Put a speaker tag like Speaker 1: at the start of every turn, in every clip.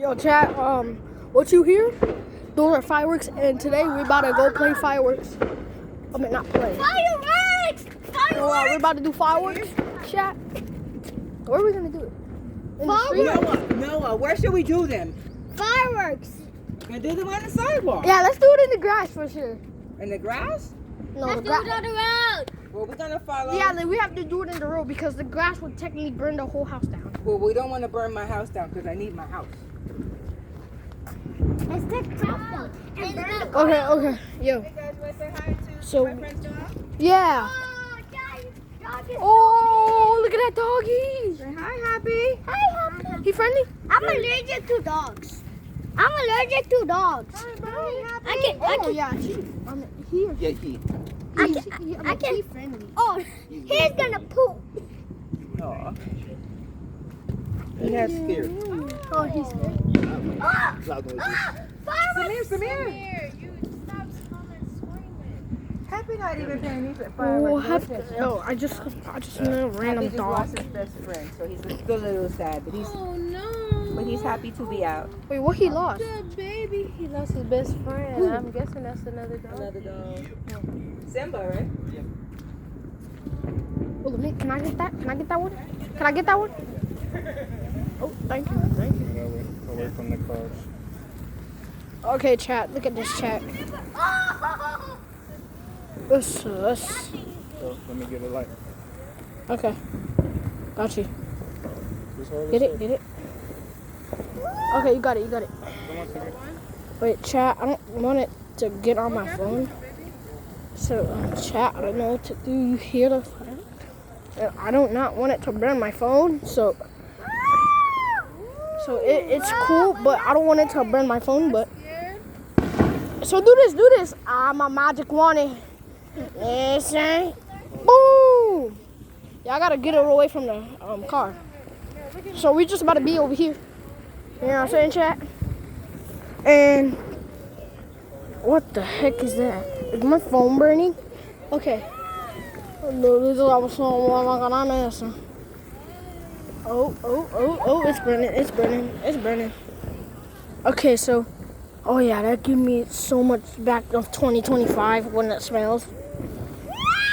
Speaker 1: Yo, chat, what you hear? Those are fireworks, and today we're about to go play fireworks. I mean, not play.
Speaker 2: Fireworks! Fireworks!
Speaker 1: We're about to do fireworks, chat. Where are we gonna do it? In the street?
Speaker 3: Noah, where should we do them?
Speaker 2: Fireworks!
Speaker 3: We do them on the sidewalk.
Speaker 1: Yeah, let's do it in the grass for sure.
Speaker 3: In the grass?
Speaker 1: No,
Speaker 2: Let's
Speaker 1: the
Speaker 2: do it
Speaker 1: grass.
Speaker 2: on the road!
Speaker 3: Well, we're gonna follow.
Speaker 1: Yeah, then we have to do it in the road because the grass would technically burn the whole house down.
Speaker 3: Well, we don't want to burn my house down because I need my house.
Speaker 2: Let's take chocolate and burn the
Speaker 1: Okay, yo.
Speaker 3: Hey guys, want to say hi to
Speaker 1: So,
Speaker 3: my friend's dog?
Speaker 1: yeah. Oh, look at that doggy.
Speaker 3: Say hi, Happy.
Speaker 2: Hi, Happy.
Speaker 1: He friendly?
Speaker 2: I'm allergic to dogs. I'm allergic to dogs. I can,
Speaker 1: Yeah, he or
Speaker 3: Yeah, he.
Speaker 2: I can.
Speaker 1: He friendly.
Speaker 2: Oh, he's gonna poop.
Speaker 3: Aw. He has fear.
Speaker 1: Oh, he's
Speaker 2: Fireworks!
Speaker 3: Samir.
Speaker 4: You stop screaming.
Speaker 3: Happy not even paying me for
Speaker 1: Oh,
Speaker 3: fireworks.
Speaker 1: I just met a
Speaker 3: Happy
Speaker 1: random
Speaker 3: just
Speaker 1: dog.
Speaker 3: lost his best friend, so he's still a little sad,
Speaker 4: Oh no.
Speaker 3: but he's happy to be out.
Speaker 1: Wait, what he lost?
Speaker 4: The baby. He lost his best friend. I'm guessing that's another dog.
Speaker 3: Another dog. Simba, right?
Speaker 1: Oh, let me, can I get that? Can I get that one? Can I get that one? Oh, thank you.
Speaker 5: Away from the cars.
Speaker 1: Okay, chat. Look at this chat. Us.
Speaker 5: So let me get a light.
Speaker 1: Okay. Got you.
Speaker 5: Just hold
Speaker 1: Get
Speaker 5: this
Speaker 1: it, get it. Okay, you got it,
Speaker 5: up. Come on, Samir.
Speaker 1: Wait, chat, I don't want it to get on my phone. So, chat, I don't know what to do. You hear the fire? And I don't not want it to burn my phone, so it's cool, but I don't want it to burn my phone, but so do this. My magic wand. Yes, sir. Boom! Yeah, I gotta get it away from the car. So we just about to be over here. You know what I'm saying, chat? And what the heck is that? Is my phone burning? Okay. Oh, it's burning. Okay, so, oh yeah, that gives me so much back of 2025 when it smells.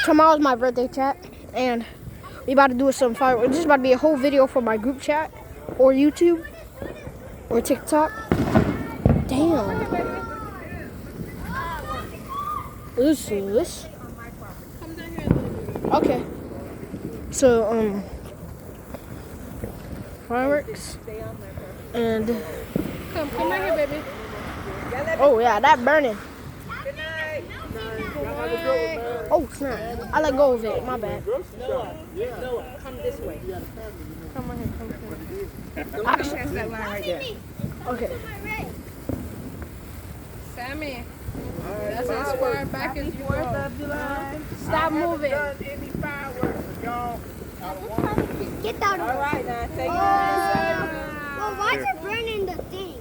Speaker 1: Tomorrow's my birthday, chat, and we about to do some fireworks. This is about to be a whole video for my group chat, or YouTube, or TikTok. Damn. This. Okay. So, fireworks. And,
Speaker 4: Come right here, baby.
Speaker 1: oh yeah, that burning.
Speaker 3: Good night.
Speaker 1: Oh, snap. I let go of it. My bad.
Speaker 3: Noah, come this way.
Speaker 4: Come on here.
Speaker 3: Come past that line right there.
Speaker 1: Okay.
Speaker 4: Sammy. That's as far back as you go.
Speaker 3: 4th of July.
Speaker 1: Stop moving.
Speaker 3: Any fireworks, y'all.
Speaker 2: Get down.
Speaker 3: All right, now say
Speaker 2: Well, why is it burning the thing?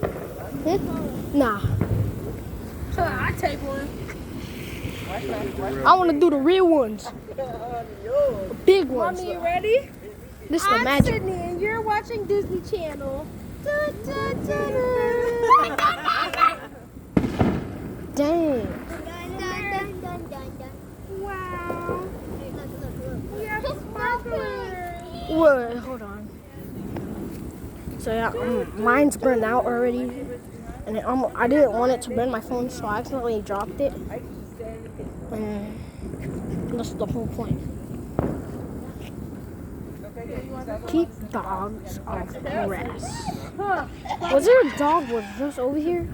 Speaker 1: Nah.
Speaker 4: I take one.
Speaker 1: I want to do the real ones. The big ones.
Speaker 4: Mommy, you ready?
Speaker 1: This is the
Speaker 4: I'm
Speaker 1: magic.
Speaker 4: Sydney, and you're watching Disney Channel.
Speaker 1: Dang.
Speaker 4: Wow. We have sparklers.
Speaker 1: Wait, hold on. So yeah, mine's burned out already, and I didn't want it to burn my phone, so I accidentally dropped it. And that's the whole point. Keep dogs off grass. Was there a dog was just over here?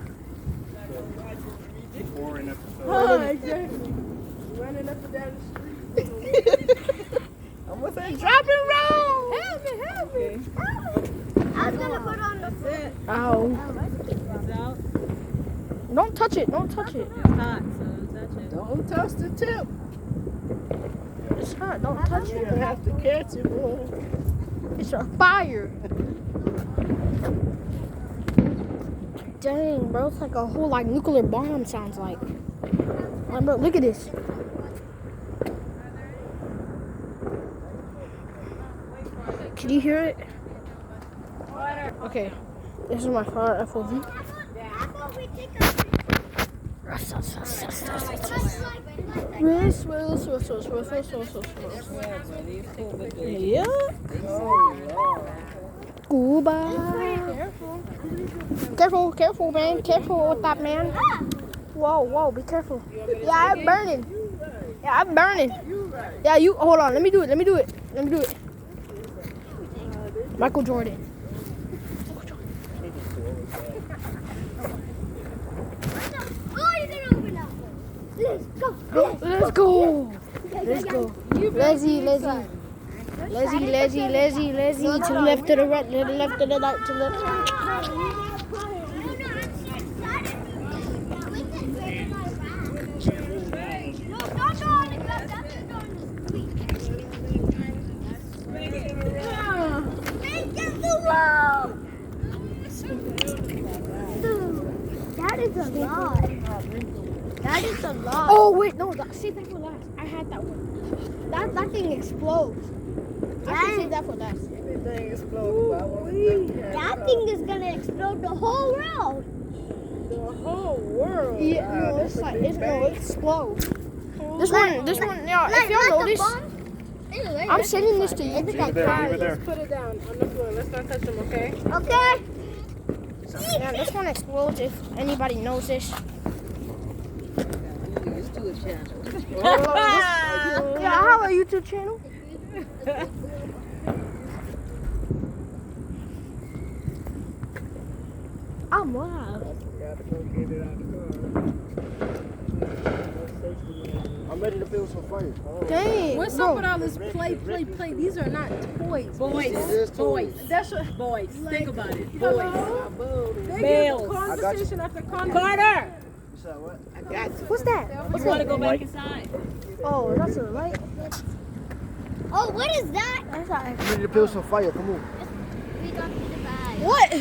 Speaker 5: Boring episode.
Speaker 4: Oh, exactly. Running up and down the street.
Speaker 3: I'm gonna say
Speaker 1: Drop and roll!
Speaker 4: Help me.
Speaker 2: I was gonna put on the foot.
Speaker 1: Ow. Don't touch it. Don't touch it.
Speaker 3: don't touch the tip.
Speaker 1: It's hot. Don't touch
Speaker 3: You
Speaker 1: it.
Speaker 3: have to catch it, boy.
Speaker 1: It's a fire. Dang, bro. It's like a whole like nuclear bomb sounds like. Like, bro, look at this. Can you hear it? Okay. This is my favorite FOV. Yeah. Cuba. Careful, man. Careful with that, man. Whoa, be careful. Yeah, I'm burning. Yeah, you, hold on. Let me do it. Michael Jordan. Let's go. Lazy. To the left, to the right, to the left, to the right, to the left.
Speaker 2: That is a lot. That is a lot.
Speaker 1: Oh wait, no, save that for last. I had that one. That thing explodes. I should save that for last.
Speaker 4: Anything explodes. But I want
Speaker 2: That thing is gonna explode the whole world.
Speaker 4: the whole world.
Speaker 1: Yeah, no,
Speaker 4: That's
Speaker 1: it's
Speaker 4: a
Speaker 1: like
Speaker 4: big
Speaker 1: it
Speaker 4: bang.
Speaker 1: explodes. This one, yeah. If y'all notice, I'm sending this to you.
Speaker 5: Leave it there. Leave it there.
Speaker 4: Put it down on the floor. Let's not touch them, okay?
Speaker 2: Okay.
Speaker 1: Yeah, this one explodes. If anybody knows this. Yeah, I have a YouTube channel. I'm live.
Speaker 4: Gotta go get it out the car.
Speaker 6: I'm ready to build some fire.
Speaker 1: Dang.
Speaker 3: What's
Speaker 1: bro.
Speaker 3: up with all this play? These are not toys. Boys.
Speaker 4: That's what.
Speaker 3: Boys. Think about it. Boys.
Speaker 4: They
Speaker 3: Bales.
Speaker 4: give conversation after conversation.
Speaker 3: Carter!
Speaker 6: You said what?
Speaker 1: What's that? What's
Speaker 3: You want to
Speaker 1: that?
Speaker 3: go back inside?
Speaker 1: Oh, that's a light.
Speaker 2: Oh, what is that?
Speaker 1: That's not.
Speaker 6: I'm ready to build some fire. Come on.
Speaker 2: We got to the bag.
Speaker 1: What?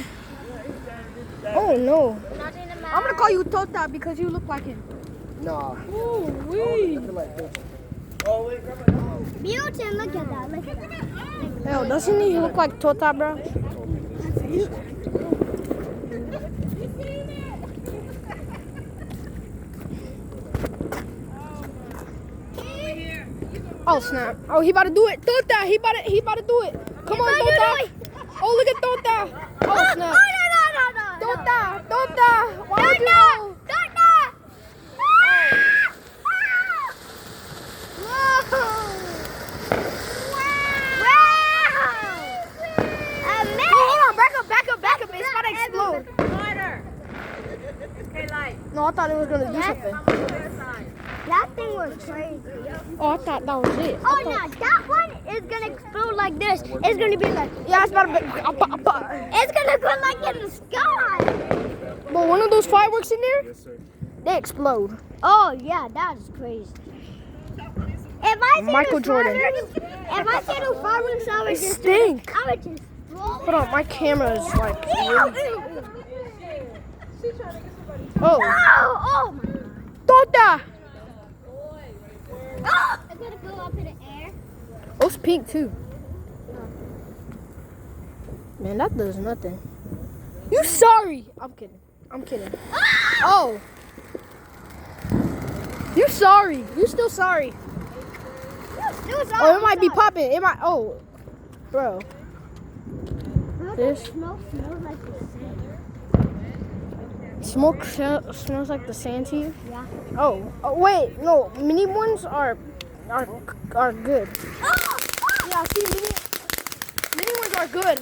Speaker 1: Oh no.
Speaker 2: Not in the bag.
Speaker 1: I'm gonna call you Tota because you look like him.
Speaker 6: Nah.
Speaker 3: Ooh,
Speaker 6: I
Speaker 3: wee.
Speaker 6: feel like this.
Speaker 2: Milton, look at that. Look at that.
Speaker 1: Hell, doesn't he look like Tota, bro? Oh snap! Oh, he about to do it, Tota. He about to do it. Come on, Tota. Oh, look at Tota. Oh snap!
Speaker 2: No.
Speaker 1: Tota, why would you?
Speaker 2: Whoa.
Speaker 1: Hold on, back up. It's about to explode.
Speaker 3: Carter! Okay, light.
Speaker 1: No, I thought it was gonna do something.
Speaker 2: That thing was crazy.
Speaker 1: Oh, I thought that was it.
Speaker 2: Oh, no, that one is gonna explode like this. It's gonna be like,
Speaker 1: Yeah, it's about to be.
Speaker 2: it's gonna go like in the sky.
Speaker 1: But one of those fireworks in there,
Speaker 5: Yes, sir.
Speaker 1: they explode.
Speaker 2: Oh, yeah, that is crazy. If I see
Speaker 1: Michael
Speaker 2: the
Speaker 1: Jordan.
Speaker 2: fireworks- If I see the fireworks, I would
Speaker 1: They
Speaker 2: just
Speaker 1: stink.
Speaker 2: I would just
Speaker 1: Hold on, my camera is like.
Speaker 2: Oh,
Speaker 1: Oh,
Speaker 2: oh my God.
Speaker 1: Tota.
Speaker 2: Oh, it's gonna go up in the air.
Speaker 1: Oh, it's pink too. Man, that does nothing. You sorry? I'm kidding. Oh. You sorry? You still sorry? Oh, it might be popping. It might. Oh, bro. This
Speaker 2: Smoke smells like the sand.
Speaker 1: smoke smells like the sand to you.
Speaker 2: Yeah.
Speaker 1: Oh, wait, no. Mini ones are good. Yeah, see, mini ones are good.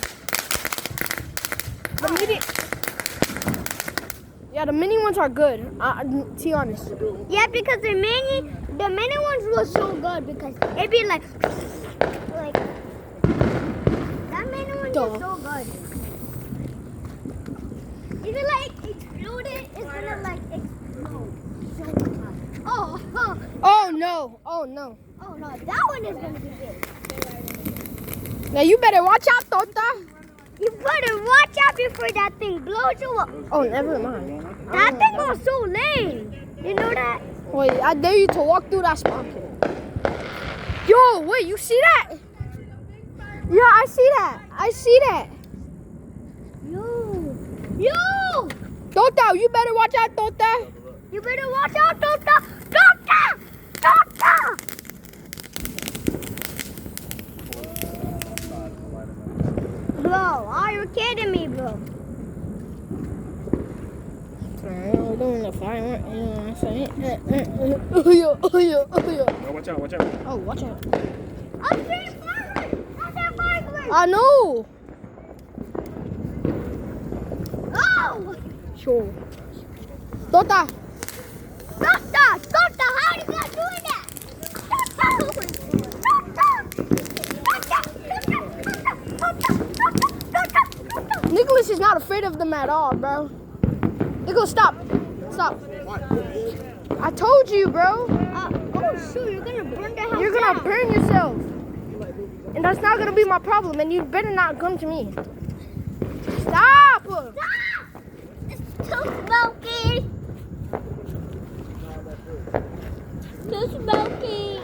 Speaker 1: The mini ones are good. To be honest.
Speaker 2: Yeah, because the mini ones were so good because it'd be like that mini one
Speaker 1: Duh.
Speaker 2: was so good. If it like exploded, it's gonna like explode. So much.
Speaker 1: Oh no!
Speaker 2: Oh no, that one is gonna be big.
Speaker 1: Now you better watch out, Tota.
Speaker 2: You better watch out before that thing blows you up.
Speaker 1: Oh, never mind.
Speaker 2: That thing was so lame. You know that?
Speaker 1: Wait, I dare you to walk through that spot. Yo, wait, you see that? Yeah, I see that.
Speaker 2: Yo. Yo!
Speaker 1: Tota, you better watch out, Tota.
Speaker 2: You better watch out, Tota! Tota! Tota! Bro, are you kidding me, bro?
Speaker 1: We're doing the firework, you know what I'm saying? Oh, yeah.
Speaker 5: Oh, watch out, watch out.
Speaker 1: Oh, watch out.
Speaker 2: I'm saying fireworks! I'm saying fireworks!
Speaker 1: I know.
Speaker 2: Oh!
Speaker 1: Sure. Tota.
Speaker 2: Tota! Tota! How are you guys doing that? Tota!
Speaker 1: Nicholas is not afraid of them at all, bro. Nicholas, stop. Stop. I told you, bro.
Speaker 2: Oh shoot, you're gonna burn the house
Speaker 1: You're gonna
Speaker 2: down.
Speaker 1: burn yourself. And that's not gonna be my problem. And you better not come to me. Stop.
Speaker 2: Stop! It's too smoky. Too smoky.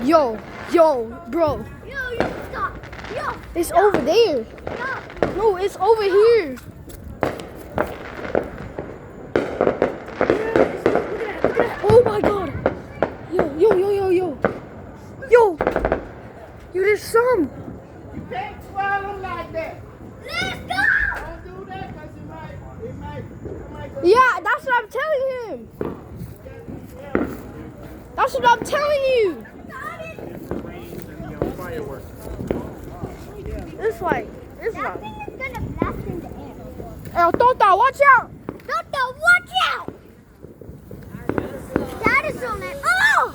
Speaker 1: Yo, bro.
Speaker 2: Yo, you stop. Yo,
Speaker 1: It's over there.
Speaker 2: stop.
Speaker 1: No, it's over here. Oh my god. Yo. Yo, there's some.
Speaker 4: You can't swallow like that.
Speaker 2: Let's go!
Speaker 4: Don't do that because it might go.
Speaker 1: Yeah, that's what I'm telling him. That's what I'm telling you.
Speaker 5: Rains and fireworks.
Speaker 1: This way.
Speaker 2: That thing is gonna blast in the air.
Speaker 1: Oh, Tota, watch out.
Speaker 2: Toto, watch out! That is so nice. Oh!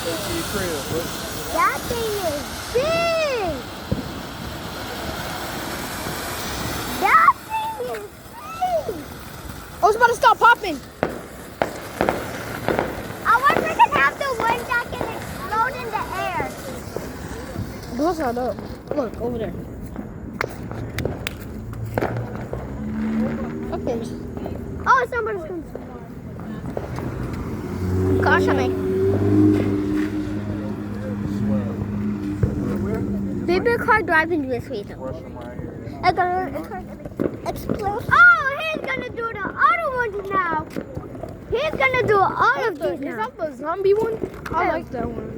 Speaker 5: Go to your crib. Look.
Speaker 2: That thing is big! That thing is big!
Speaker 1: I was about to stop popping.
Speaker 2: I wish we could have the one that can explode in the air.
Speaker 1: Those are up. Look, over there. Okay.
Speaker 2: Oh, somebody's coming. Gosh, I mean. Baby car driving this way though.
Speaker 5: Russian right here.
Speaker 2: It's gonna explode. Oh, he's gonna do the other ones now. He's gonna do all of these
Speaker 1: Is
Speaker 2: now.
Speaker 1: that the zombie one? I
Speaker 2: Yeah.
Speaker 1: like that one.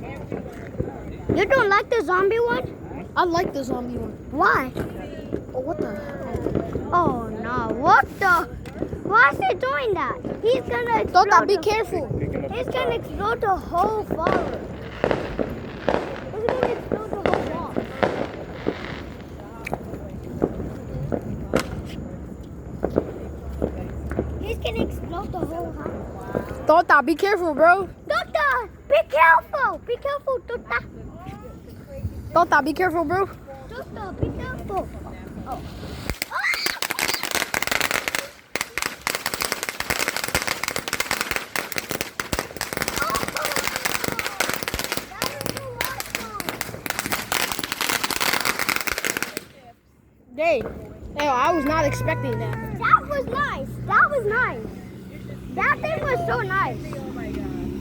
Speaker 2: You don't like the zombie one?
Speaker 1: I like the zombie one.
Speaker 2: Why?
Speaker 1: Oh, what the hell?
Speaker 2: Oh no, what the? Why is he doing that? He's gonna explode.
Speaker 1: Tota, be
Speaker 2: the-
Speaker 1: careful.
Speaker 5: Picking up
Speaker 2: He's
Speaker 5: the
Speaker 2: gonna
Speaker 5: fire.
Speaker 2: explode the whole forest. He's gonna explode the whole wall. He's gonna explode the whole house.
Speaker 1: Tota, be careful, bro.
Speaker 2: Tota, be careful! Be careful, Tota.
Speaker 1: Tota, be careful, bro.
Speaker 2: Tota, be careful. Oh.
Speaker 1: Hey, I was not expecting that.
Speaker 2: That was nice. That was nice. That thing was so nice.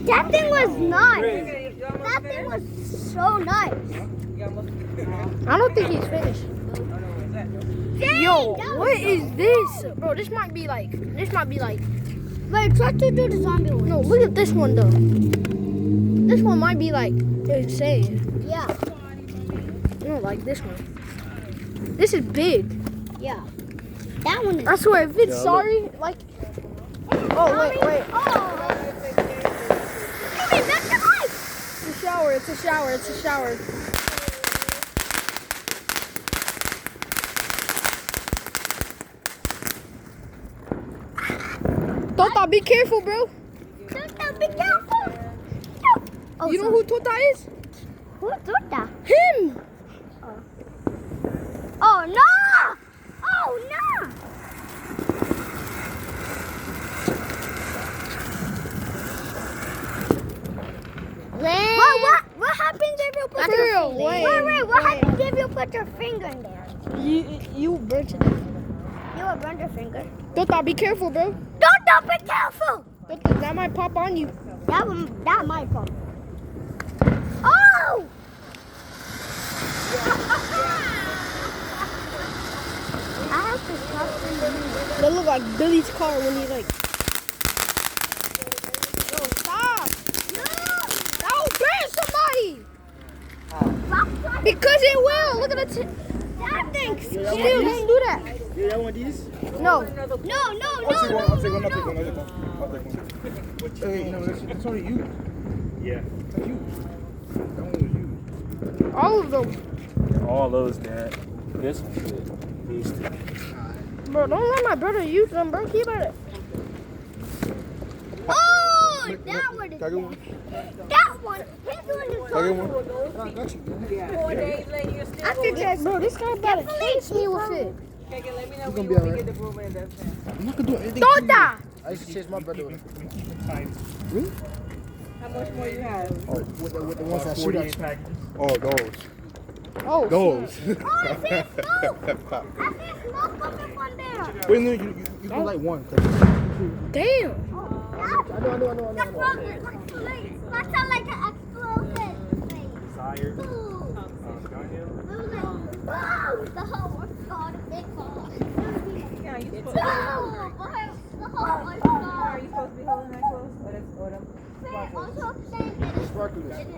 Speaker 2: That thing was nice. That thing was so nice.
Speaker 1: I don't think he's finished.
Speaker 2: Dang,
Speaker 1: Yo,
Speaker 2: that
Speaker 1: what
Speaker 2: was
Speaker 1: is this? Bro, this might be like,
Speaker 2: Wait, try to do the zombie one.
Speaker 1: no, look at this one though. This one might be like insane.
Speaker 2: Yeah,
Speaker 1: No, like this one. This is big.
Speaker 2: yeah. That one is.
Speaker 1: I swear, if it's
Speaker 5: Yeah, look.
Speaker 1: sorry, like. Oh, wait.
Speaker 2: Oh. Hey, that's the light.
Speaker 1: It's a shower. Tota, be careful, bro.
Speaker 2: Tota, be careful. Oh,
Speaker 1: You know who Tota is?
Speaker 2: Who's Tota?
Speaker 1: Him.
Speaker 2: Oh no! Oh no! What happens if you put
Speaker 1: After
Speaker 2: your
Speaker 1: a while,
Speaker 2: Wait, what
Speaker 1: wait.
Speaker 2: happens if you put your finger in there?
Speaker 1: You burnt it.
Speaker 2: You will burn your finger.
Speaker 1: Tota, be careful, bro.
Speaker 2: Tota, be careful!
Speaker 1: Tota, that might pop on you.
Speaker 2: That might fall. Oh!
Speaker 1: They look like Billy's car when he like. Yo, stop! That will burn somebody! Because it will! Look at the that thing! Still, don't do that!
Speaker 6: You got one of these?
Speaker 1: No.
Speaker 2: No.
Speaker 6: I'll take one. Hey, no, that's only you.
Speaker 5: Yeah.
Speaker 6: That's you. That one was you.
Speaker 1: All of them.
Speaker 5: All those, Dad. This one good. These two.
Speaker 1: Bro, don't let my brother use them, bro. Keep at it.
Speaker 2: Oh, that one is
Speaker 6: Can I get one?
Speaker 2: that one. His one is
Speaker 6: Can I get one? I got you.
Speaker 3: 4 days later, you're still
Speaker 1: After that, bro, this guy about to chase me with it.
Speaker 3: Okay, let me know
Speaker 6: You
Speaker 3: when
Speaker 6: gonna
Speaker 3: you
Speaker 6: be
Speaker 3: want to
Speaker 6: alright.
Speaker 3: get the broom in. That's fine.
Speaker 6: I'm not gonna do anything.
Speaker 1: Don't die!
Speaker 6: I used to chase my brother with it.
Speaker 5: Really?
Speaker 3: How much more you have?
Speaker 6: Oh, with the ones that shoot
Speaker 5: 48
Speaker 6: at you.
Speaker 5: packages.
Speaker 6: Oh, those.
Speaker 1: Oh,
Speaker 6: Those.
Speaker 2: Oh, I see smoke. I see smoke coming from there.
Speaker 6: Wait, no, you can light one.
Speaker 1: damn.
Speaker 2: Oh,
Speaker 6: I know.
Speaker 2: that's from the explosion. That sounds like an explosion.
Speaker 5: Desire.
Speaker 2: Ooh.
Speaker 5: Gunhill.
Speaker 2: Wow, the whole world's gone a big ball.
Speaker 3: Yeah, you supposed
Speaker 2: The
Speaker 3: to
Speaker 2: whole world's gone.
Speaker 3: Are you supposed to be holding that close? Or that's or them?
Speaker 2: They're also saying that it's
Speaker 6: Sparklers.
Speaker 2: in the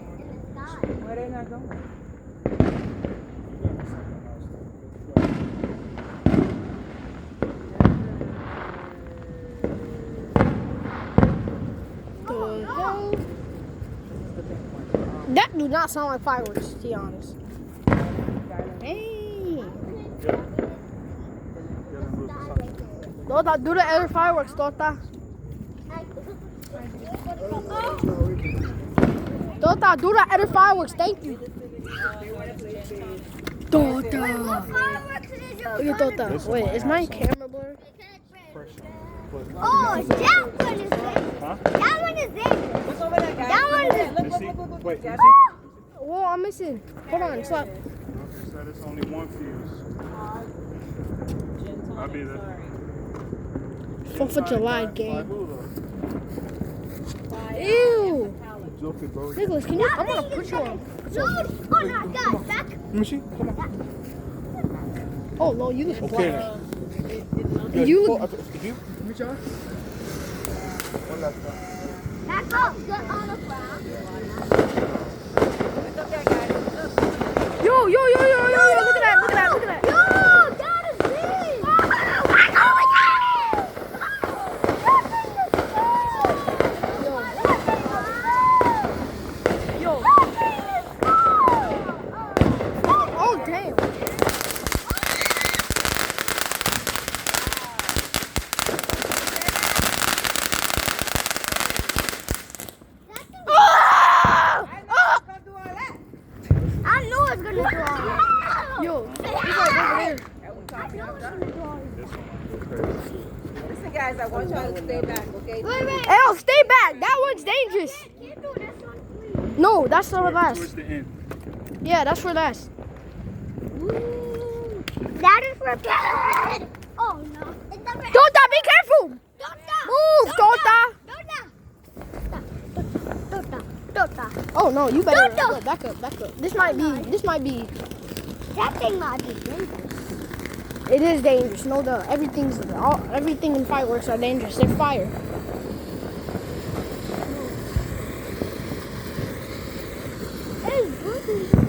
Speaker 2: sky.
Speaker 3: Where they not going?
Speaker 1: The hell? That do not sound like fireworks, to be honest. Hey. Tota, do the other fireworks, Tota. Tota, do the other fireworks. Thank you. Tota.
Speaker 2: Fireworks is your
Speaker 1: Look at Tota. Wait, is my camera blurred?
Speaker 2: Oh, that one is dangerous.
Speaker 5: Huh?
Speaker 2: That one is dangerous.
Speaker 3: Look over there, guys.
Speaker 2: That one is.
Speaker 3: Look.
Speaker 5: Wait,
Speaker 3: Josh.
Speaker 1: Whoa, I'm missing. Hold on, stop.
Speaker 5: Okay, so there's only one fuse. I'll be there.
Speaker 1: 4th of July game. Ew.
Speaker 6: Joking, bro.
Speaker 1: Nicholas, can you? I'm gonna put you on.
Speaker 2: Dude, oh my God, back.
Speaker 6: Let me see. Come on.
Speaker 1: Oh, no, you look
Speaker 6: Okay.
Speaker 1: black. You look.
Speaker 6: Did you? Let me try. One last time.
Speaker 2: Back up. Get on the ground.
Speaker 3: Look up there, guys.
Speaker 1: Yo, look at that, look at that, look at that.
Speaker 2: Yo, that is big. Oh my God.
Speaker 1: Yo, oh, damn.
Speaker 2: I knew it was gonna do all that.
Speaker 1: Yo, he's like over there.
Speaker 2: I knew it was gonna do all
Speaker 3: Listen, guys, I want y'all to stay back, okay?
Speaker 2: that. Wait.
Speaker 1: Hey, yo, stay back. That one's dangerous.
Speaker 2: Can you do this one, please?
Speaker 1: No, that's for
Speaker 5: Towards
Speaker 1: last.
Speaker 5: the end.
Speaker 1: Yeah, that's for last.
Speaker 2: That is for bad. Oh no. It's not for
Speaker 1: Tota, be careful.
Speaker 2: Don't
Speaker 1: Move, Tota.
Speaker 2: Don't.
Speaker 1: Oh no, you better
Speaker 2: Tota.
Speaker 1: back up. This might be.
Speaker 2: That thing might be dangerous.
Speaker 1: It is dangerous, no doubt. Everything in fireworks are dangerous. They're fire.
Speaker 2: It's good.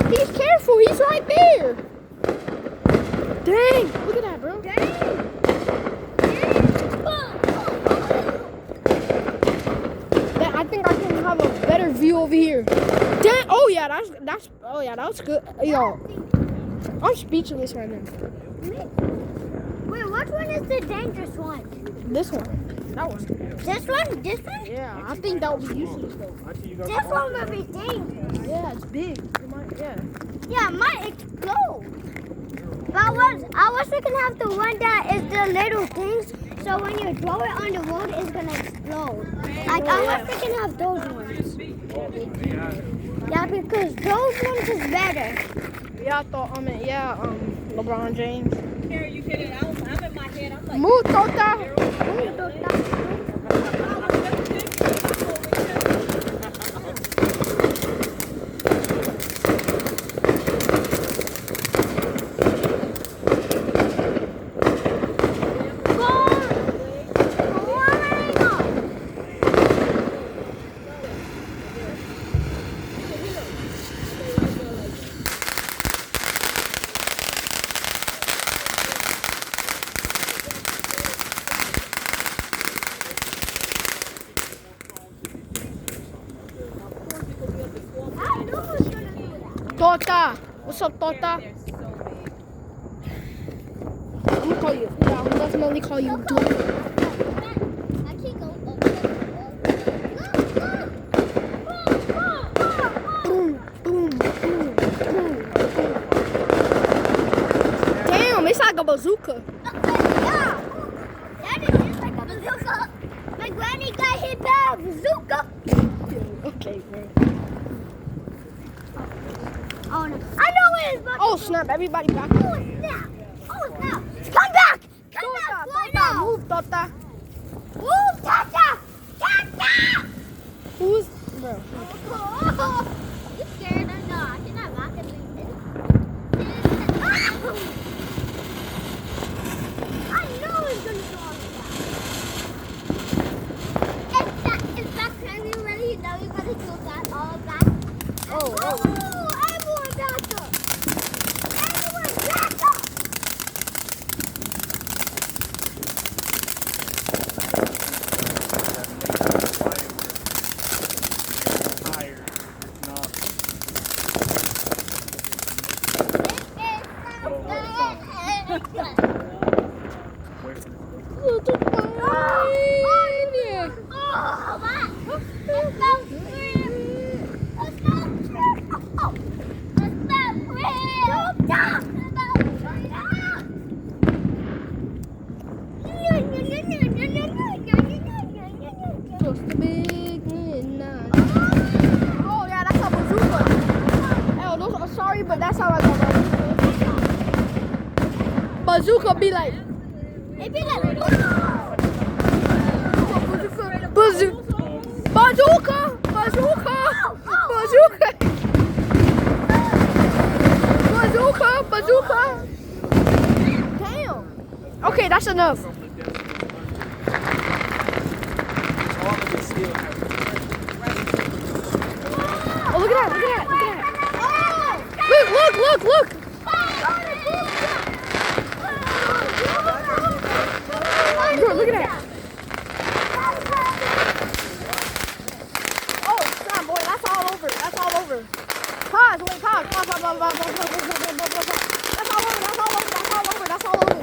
Speaker 1: He's careful. He's right there. Dang, look at that, bro. I think I can have a better view over here. Dang. Oh yeah, that's good. Yo, I'm speechless right now.
Speaker 2: Wait, which one is the dangerous one?
Speaker 1: This one. That one.
Speaker 2: This one? This one?
Speaker 1: Yeah, I think that would be useless though.
Speaker 2: This one will be dangerous.
Speaker 1: Yeah, it's big. Yeah.
Speaker 2: Yeah, it might explode. But I was thinking of the one that is the little things, so when you throw it on the road, it's gonna explode. Like I was thinking of those ones. Yeah, because those ones is better.
Speaker 1: Yeah, I thought. LeBron James.
Speaker 3: Here, you get it. I'm in my head.
Speaker 1: Move, Tota. Tota. What's up, Tota? I'm gonna call you. Yeah, I'm definitely call you Tota. Boom, boom, boom, boom. Damn, it's like a bazooka.
Speaker 2: My granny got hit by a bazooka.
Speaker 1: Okay, bro.
Speaker 2: Oh no. I know it is, but
Speaker 1: Oh snap! Everybody back.
Speaker 2: oh snap. Oh snap. Come back. Come
Speaker 1: Tota,
Speaker 2: back.
Speaker 1: Tota,
Speaker 2: Now.
Speaker 1: move, Tota.
Speaker 2: Move, Tata. Tata.
Speaker 1: Who's bro?
Speaker 2: You scared or not? You're not rocking like this. I know it's gonna go on that. Is that crazy already? You know you're gonna do that, all of that.
Speaker 1: Oh,
Speaker 2: Oh, everyone back up. Everyone back up.
Speaker 1: Just a big midnight. Oh yeah, that's a bazooka. Oh, those are sorry, but that's how I go. Bazooka be like bazooka, bazooka, bazooka, bazooka, bazooka, bazooka. Damn. Okay, that's enough. Oh, look at that, look at that, look at that. Look, look, look, look. Bro, look at that. Oh, snap, boy, that's all over. That's all over. Pause, wait, pause. Pause, pause, pause, pause, pause, pause, pause, pause, pause. That's all over, that's all over, that's all over, that's all over.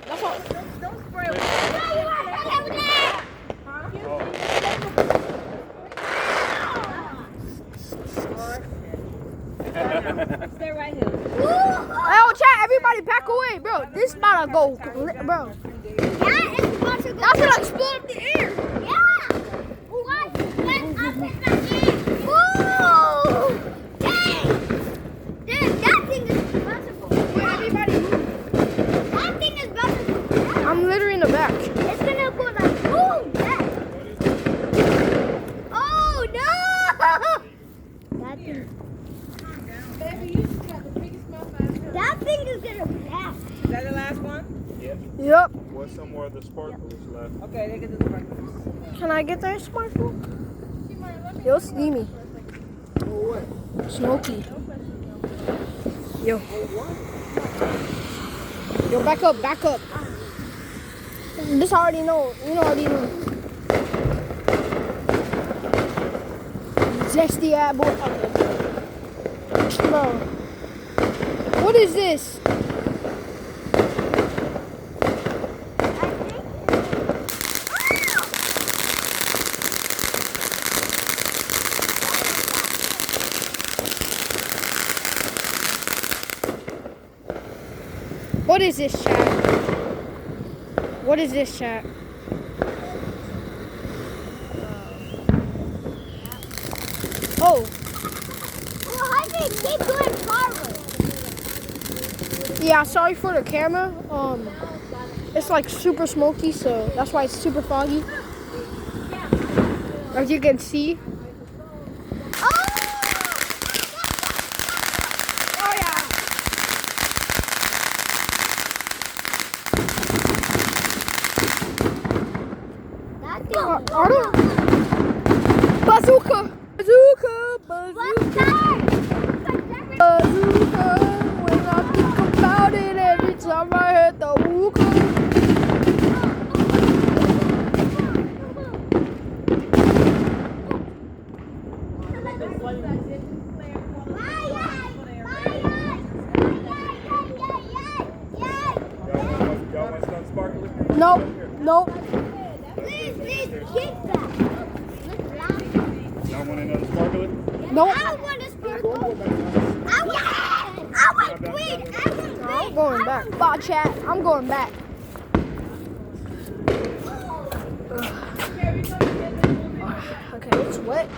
Speaker 1: That's all.
Speaker 3: Don't spray it. Stay right here.
Speaker 1: Oh, chat, everybody back away, bro. This about to go, bro. That's gonna explode up the air. I'm literally in the back.
Speaker 2: It's gonna go like boom! Oh no! That thing is gonna pass.
Speaker 3: Is that the last one?
Speaker 1: Yep.
Speaker 6: What's some more of the sparklers left?
Speaker 3: Okay, they get to the breakfast.
Speaker 1: Can I get that sparkle? Yo, Steamy. Smoky. Yo. Yo, back up, back up. This I already know. You know already know. Zesty apple. Bro. What is this? What is this, chat? What is this, chat? Oh,
Speaker 2: Well, I think keep going forward.
Speaker 1: Yeah, sorry for the camera. It's like super smoky, so that's why it's super foggy. As you can see. Oh yeah. Bazooka! Bazooka! Bazooka! Bazooka! When I think about it, every time I heard the wooka.
Speaker 5: Y'all want some sparkling?
Speaker 1: Nope, nope.
Speaker 2: Please, keep that.
Speaker 5: Y'all want another sparkling?
Speaker 1: Nope.
Speaker 2: I want to sparkle. I want green.
Speaker 1: I'm going back. Bye, chat. I'm going back. Okay, it's wet.